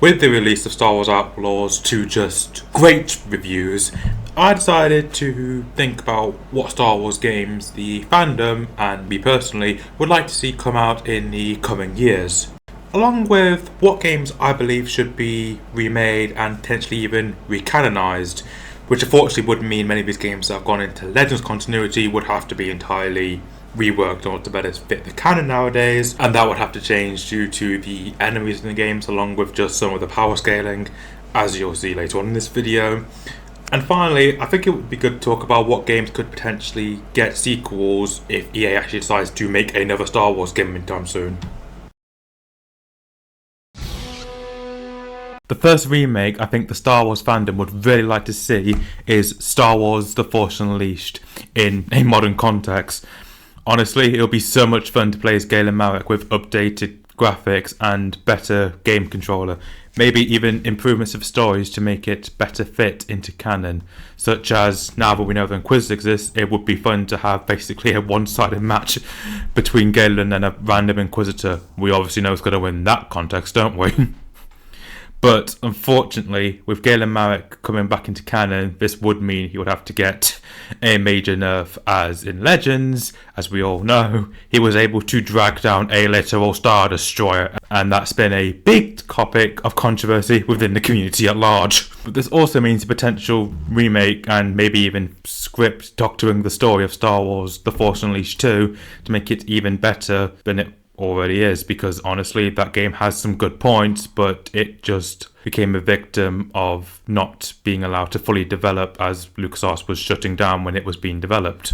With the release of Star Wars Outlaws to just great reviews, I decided to think about what Star Wars games the fandom and me personally would like to see come out in the coming years, along with what games I believe should be remade and potentially even recanonised, which unfortunately would mean many of these games that have gone into Legends continuity would have to be entirely reworked in order to better fit the canon nowadays, and that would have to change due to the enemies in the games along with just some of the power scaling, as you'll see later on in this video. And finally, I think it would be good to talk about what games could potentially get sequels if EA actually decides to make another Star Wars game anytime soon. The first remake I think the Star Wars fandom would really like to see is Star Wars The Force Unleashed in a modern context. Honestly, it'll be so much fun to play as Galen Marek with updated graphics and better game controller. Maybe even improvements of stories to make it better fit into canon. Such as, now that we know the Inquisitor exists, it would be fun to have basically a one-sided match between Galen and a random Inquisitor. We obviously know who's going to win that context, don't we? But unfortunately, with Galen Marek coming back into canon, this would mean he would have to get a major nerf, as in Legends, as we all know, he was able to drag down a literal Star Destroyer, and that's been a big topic of controversy within the community at large. But this also means a potential remake and maybe even script doctoring the story of Star Wars The Force Unleashed 2 to make it even better than it already is, because honestly that game has some good points, but it just became a victim of not being allowed to fully develop as LucasArts was shutting down when it was being developed.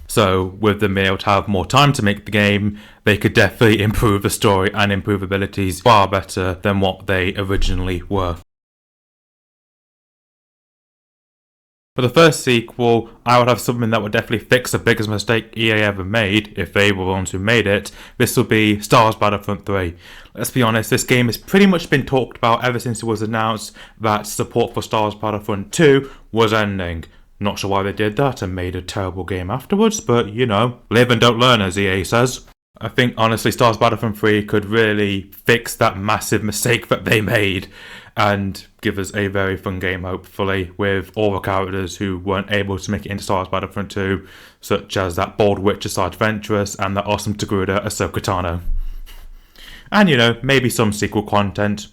So with them being able to have more time to make the game, they could definitely improve the story and improve abilities far better than what they originally were. For the first sequel, I would have something that would definitely fix the biggest mistake EA ever made, if they were the ones who made it. This will be Star Wars Battlefront 3. Let's be honest, this game has pretty much been talked about ever since it was announced that support for Star Wars Battlefront 2 was ending. Not sure why they did that and made a terrible game afterwards, but you know, live and don't learn, as EA says. I think honestly Star Wars Battlefront 3 could really fix that massive mistake that they made and give us a very fun game, hopefully, with all the characters who weren't able to make it into Star Wars Battlefront 2, such as that bold witch Asajj Ventress and that awesome Togruta Ahsoka Tano. And you know, maybe some sequel content.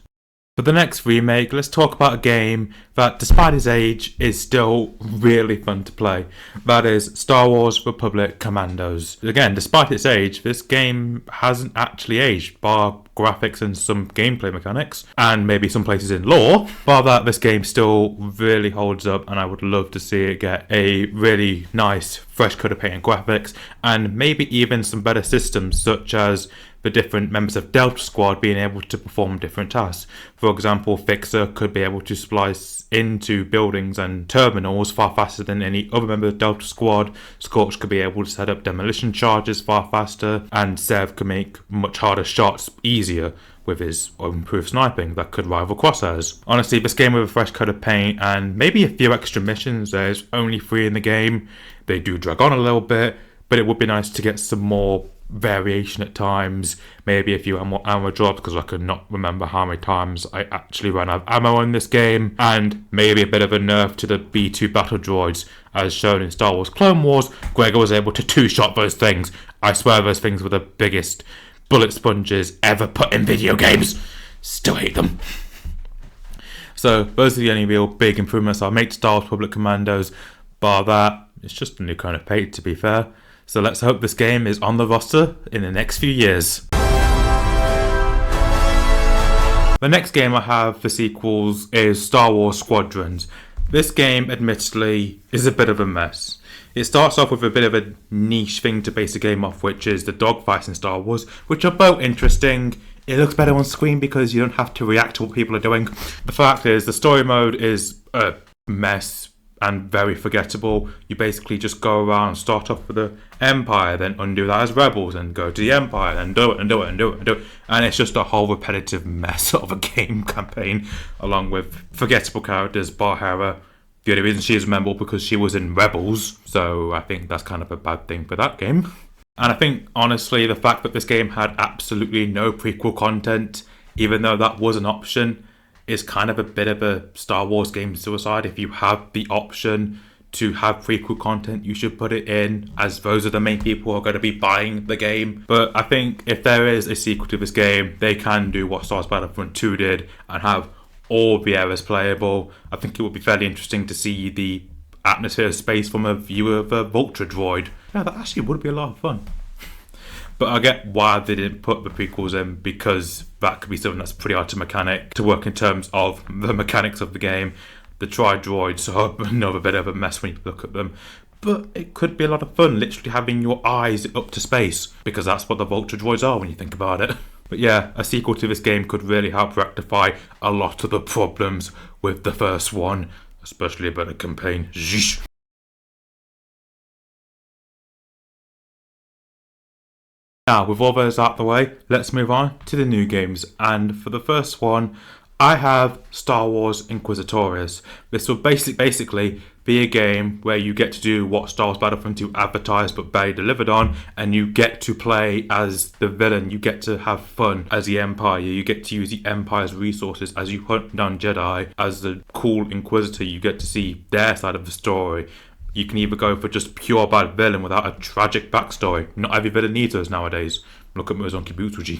For the next remake, let's talk about a game that, despite its age, is still really fun to play. That is Star Wars Republic Commandos. Again, despite its age, this game hasn't actually aged, bar graphics and some gameplay mechanics, and maybe some places in lore. Bar that, this game still really holds up, and I would love to see it get a really nice, fresh coat of paint and graphics, and maybe even some better systems, such as the different members of Delta Squad being able to perform different tasks. For example, Fixer could be able to splice into buildings and terminals far faster than any other member of Delta Squad. Scorch could be able to set up demolition charges far faster, and Sev could make much harder shots easier with his improved sniping that could rival Crosshairs. Honestly, this game with a fresh coat of paint and maybe a few extra missions, there's only 3 in the game. They do drag on a little bit, but it would be nice to get some more variation at times, maybe a few ammo drops, because I could not remember how many times I actually ran out of ammo in this game, and maybe a bit of a nerf to the B2 battle droids. As shown in Star Wars Clone Wars, Gregor was able to 2-shot those things. I swear those things were the biggest bullet sponges ever put in video games. Still hate them. So those are the only real big improvements I'll make to Star Wars Republic Commandos. Bar that, it's just a new kind of paint, to be fair. So let's hope this game is on the roster in the next few years. The next game I have for sequels is Star Wars Squadrons. This game, admittedly, is a bit of a mess. It starts off with a bit of a niche thing to base the game off, which is the dogfights in Star Wars, which are both interesting. It looks better on screen because you don't have to react to what people are doing. The fact is, the story mode is a mess and very forgettable. You basically just go around and start off with the Empire, then undo that as Rebels, and go to the Empire, then do it and do it and do it and do it. And it's just a whole repetitive mess of a game campaign, along with forgettable characters. Bar Hera, the only reason she is memorable because she was in Rebels, so I think that's kind of a bad thing for that game. And I think, honestly, the fact that this game had absolutely no prequel content, even though that was an option, is kind of a bit of a Star Wars game suicide. If you have the option to have prequel content, you should put it in, as those are the main people who are going to be buying the game. But I think if there is a sequel to this game, they can do what Star Wars Battlefront 2 did and have all the eras playable. I think it would be fairly interesting to see the atmosphere of space from a view of a Vulture droid. Yeah, that actually would be a lot of fun. But I get why they didn't put the prequels in, because that could be something that's pretty hard to work in terms of the mechanics of the game. The tri-droids are another bit of a mess when you look at them. But it could be a lot of fun, literally having your eyes up to space, because that's what the Vulture droids are when you think about it. But yeah, a sequel to this game could really help rectify a lot of the problems with the first one, especially about the campaign. Zhish. Now, with all those out the way, let's move on to the new games. And for the first one, I have Star Wars Inquisitores. This will basically be a game where you get to do what Star Wars Battlefront 2 advertised but barely delivered on, and you get to play as the villain. You get to have fun as the Empire. You get to use the Empire's resources as you hunt down Jedi. As the cool Inquisitor, you get to see their side of the story. You can either go for just pure bad villain without a tragic backstory. Not every villain needs those nowadays. Look at Muzonki Butsuji.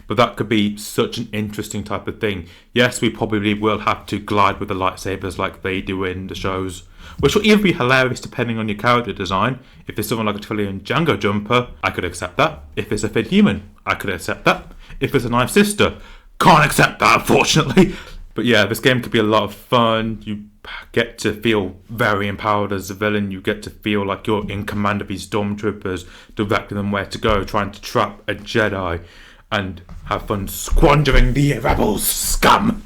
But that could be such an interesting type of thing. Yes, we probably will have to glide with the lightsabers like they do in the shows, which will either be hilarious depending on your character design. If it's someone like a Twillian Django Jumper, I could accept that. If it's a Finn Human, I could accept that. If it's a Knife Sister, can't accept that, unfortunately. But yeah, this game could be a lot of fun. You get to feel very empowered as a villain. You get to feel like you're in command of these stormtroopers, directing them where to go, trying to trap a Jedi, and have fun squandering the rebels scum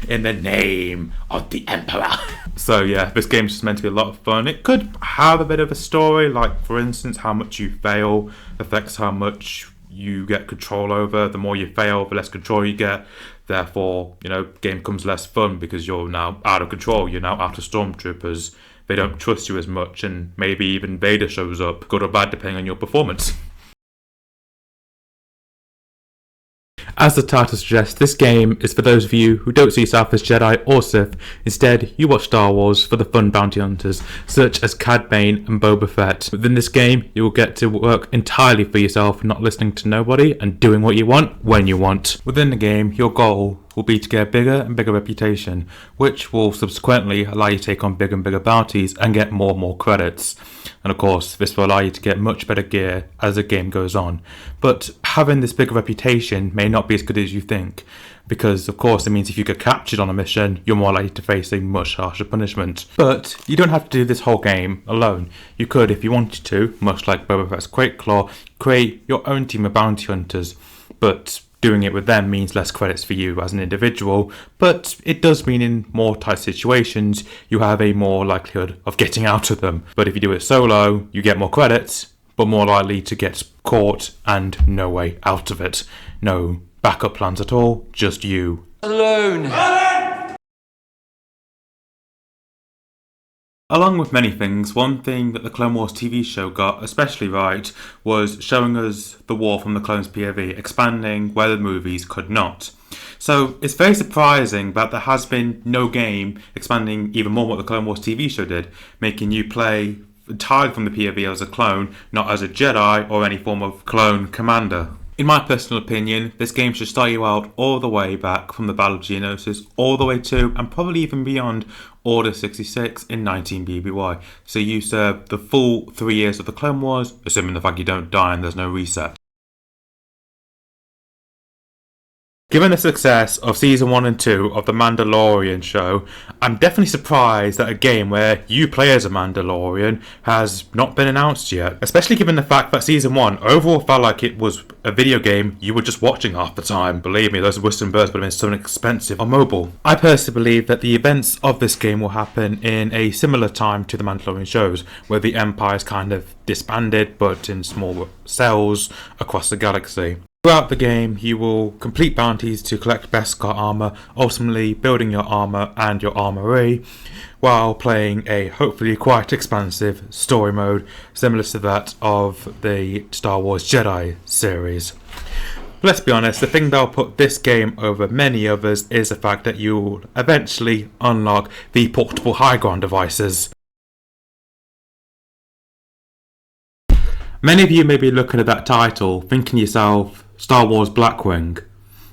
in the name of the Emperor. So yeah, this game's just meant to be a lot of fun. It could have a bit of a story, like for instance, how much you fail affects how much you get control over. The more you fail, the less control you get. Therefore, game becomes less fun because you're now out of control. You're now out of stormtroopers. They don't trust you as much, and maybe even Vader shows up, good or bad, depending on your performance. As the title suggests, this game is for those of you who don't see yourself as Jedi or Sith. Instead, you watch Star Wars for the fun bounty hunters, such as Cad Bane and Boba Fett. Within this game, you will get to work entirely for yourself, not listening to nobody, and doing what you want, when you want. Within the game, your goal will be to get a bigger and bigger reputation, which will subsequently allow you to take on bigger and bigger bounties and get more and more credits. And of course, this will allow you to get much better gear as the game goes on. But having this bigger reputation may not be as good as you think, because of course it means if you get captured on a mission, you're more likely to face a much harsher punishment. But you don't have to do this whole game alone. You could, if you wanted to, much like Boba Fett's Quake Claw, create your own team of bounty hunters. But doing it with them means less credits for you as an individual, but it does mean in more tight situations you have a more likelihood of getting out of them. But if you do it solo, you get more credits, but more likely to get caught and no way out of it. No backup plans at all, just you. Alone! Along with many things, one thing that the Clone Wars TV show got especially right was showing us the war from the clones' POV, expanding where the movies could not. So it's very surprising that there has been no game expanding even more what the Clone Wars TV show did, making you play entirely from the POV as a clone, not as a Jedi or any form of clone commander. In my personal opinion, this game should start you out all the way back from the Battle of Geonosis, all the way to, and probably even beyond, Order 66 in 19 BBY. So you serve the full 3 years of the Clone Wars, assuming the fact you don't die and there's no reset. Given the success of Season 1 and 2 of The Mandalorian show, I'm definitely surprised that a game where you play as a Mandalorian has not been announced yet, especially given the fact that Season 1 overall felt like it was a video game you were just watching half the time. Believe me, those Western bursts would have been so inexpensive on mobile. I personally believe that the events of this game will happen in a similar time to The Mandalorian shows, where the Empire is kind of disbanded but in small cells across the galaxy. Throughout the game, you will complete bounties to collect Beskar armor, ultimately building your armor and your armory, while playing a hopefully quite expansive story mode similar to that of the Star Wars Jedi series. Let's be honest, the thing that'll put this game over many others is the fact that you'll eventually unlock the portable high ground devices. Many of you may be looking at that title thinking to yourself, Star Wars Blackwing.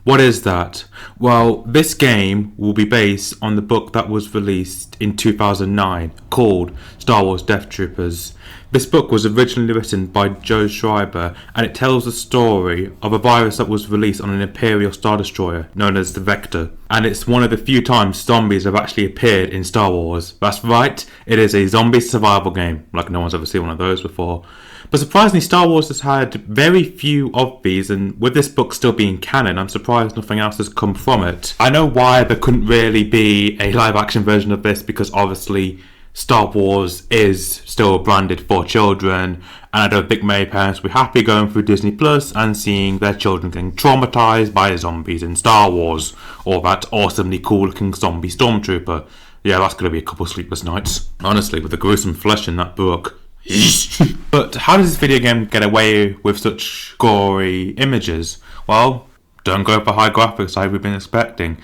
What is that? Well, this game will be based on the book that was released in 2009 called Star Wars Death Troopers. This book was originally written by Joe Schreiber, and it tells the story of a virus that was released on an Imperial Star Destroyer known as the Vector. And it's one of the few times zombies have actually appeared in Star Wars. That's right, it is a zombie survival game, like no one's ever seen one of those before. But surprisingly, Star Wars has had very few of these, and with this book still being canon, I'm surprised nothing else has come from it. I know why there couldn't really be a live action version of this, because obviously Star Wars is still branded for children, and I don't think many parents will be happy going through Disney Plus and seeing their children getting traumatized by zombies in Star Wars, or that awesomely cool looking zombie stormtrooper. Yeah, that's going to be a couple sleepless nights. Honestly, with the gruesome flesh in that book. But how does this video game get away with such gory images? Well, don't go for high graphics like we've been expecting.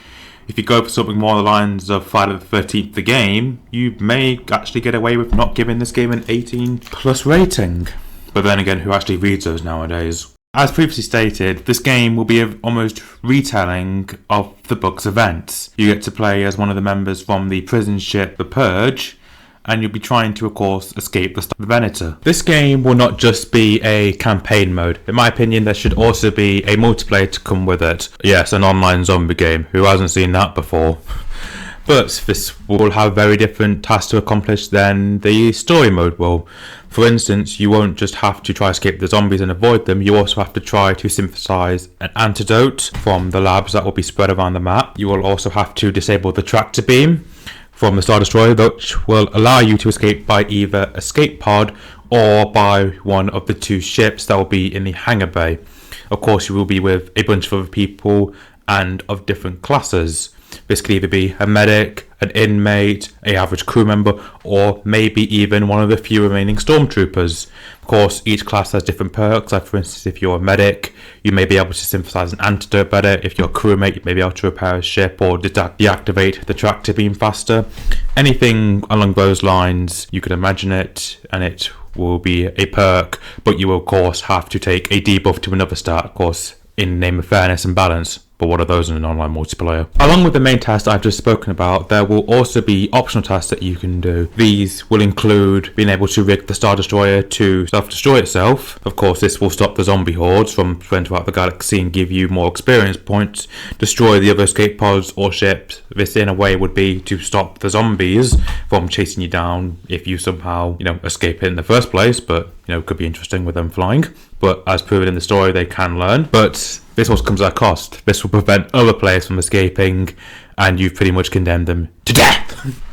If you go for something more along the lines of Friday the 13th the game, you may actually get away with not giving this game an 18 plus rating. But then again, who actually reads those nowadays? As previously stated, this game will be an almost retelling of the book's events. You get to play as one of the members from the prison ship The Purge, and you'll be trying to, of course, escape the Venator. This game will not just be a campaign mode. In my opinion, there should also be a multiplayer to come with it. Yes, an online zombie game. Who hasn't seen that before? But this will have very different tasks to accomplish than the story mode will. For instance, you won't just have to try to escape the zombies and avoid them, you also have to try to synthesize an antidote from the labs that will be spread around the map. You will also have to disable the tractor beam from the Star Destroyer, which will allow you to escape by either escape pod or by one of the two ships that will be in the hangar bay. Of course, you will be with a bunch of other people and of different classes. This could either be a medic, an inmate, an average crew member, or maybe even one of the few remaining stormtroopers. Of course, each class has different perks. Like for instance, if you're a medic, you may be able to synthesize an antidote better. If you're a crewmate, you may be able to repair a ship or deactivate the tractor beam faster. Anything along those lines, you could imagine it, and it will be a perk, but you will of course have to take a debuff to another stat, of course, in the name of fairness and balance. But what are those in an online multiplayer? Along with the main tasks I've just spoken about, there will also be optional tasks that you can do. These will include being able to rig the Star Destroyer to self-destroy itself. Of course, this will stop the zombie hordes from spreading throughout the galaxy and give you more experience points. Destroy the other escape pods or ships. This, in a way, would be to stop the zombies from chasing you down if you somehow, escape it in the first place. But, could be interesting with them flying. But as proven in the story, they can learn. But this also comes at a cost. This will prevent other players from escaping, and you've pretty much condemned them to death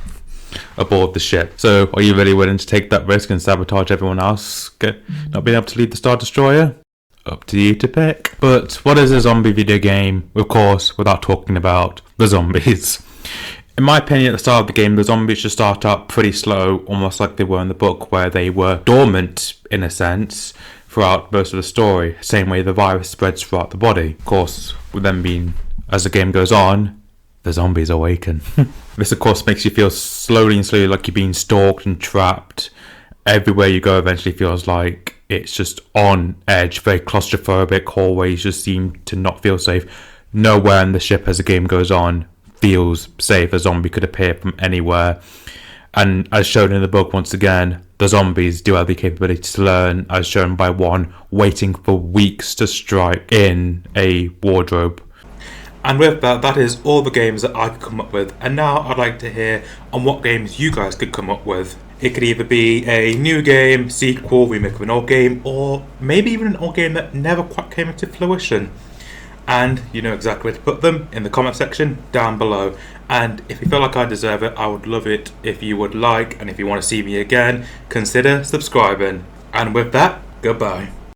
aboard the ship. So, are you really willing to take that risk and sabotage everyone else not being able to lead the Star Destroyer? Up to you to pick. But what is a zombie video game? Of course, without talking about the zombies. In my opinion, at the start of the game, the zombies should start up pretty slow, almost like they were in the book, where they were dormant, in a sense, throughout most of the story, same way the virus spreads throughout the body. Of course, with them being, as the game goes on, the zombies awaken. This of course makes you feel slowly like you're being stalked and trapped. Everywhere you go eventually feels like it's just on edge, very claustrophobic, hallways just seem to not feel safe. Nowhere in the ship as the game goes on feels safe. A zombie could appear from anywhere. And as shown in the book, once again, the zombies do have the capability to learn, as shown by one waiting for weeks to strike in a wardrobe. And with that, that is all the games that I could come up with. And now I'd like to hear on what games you guys could come up with. It could either be a new game, sequel, remake of an old game, or maybe even an old game that never quite came into fruition. And you know exactly where to put them in the comment section down below. And if you feel like I deserve it, I would love it if you would like, and if you want to see me again, consider subscribing. And with that, goodbye.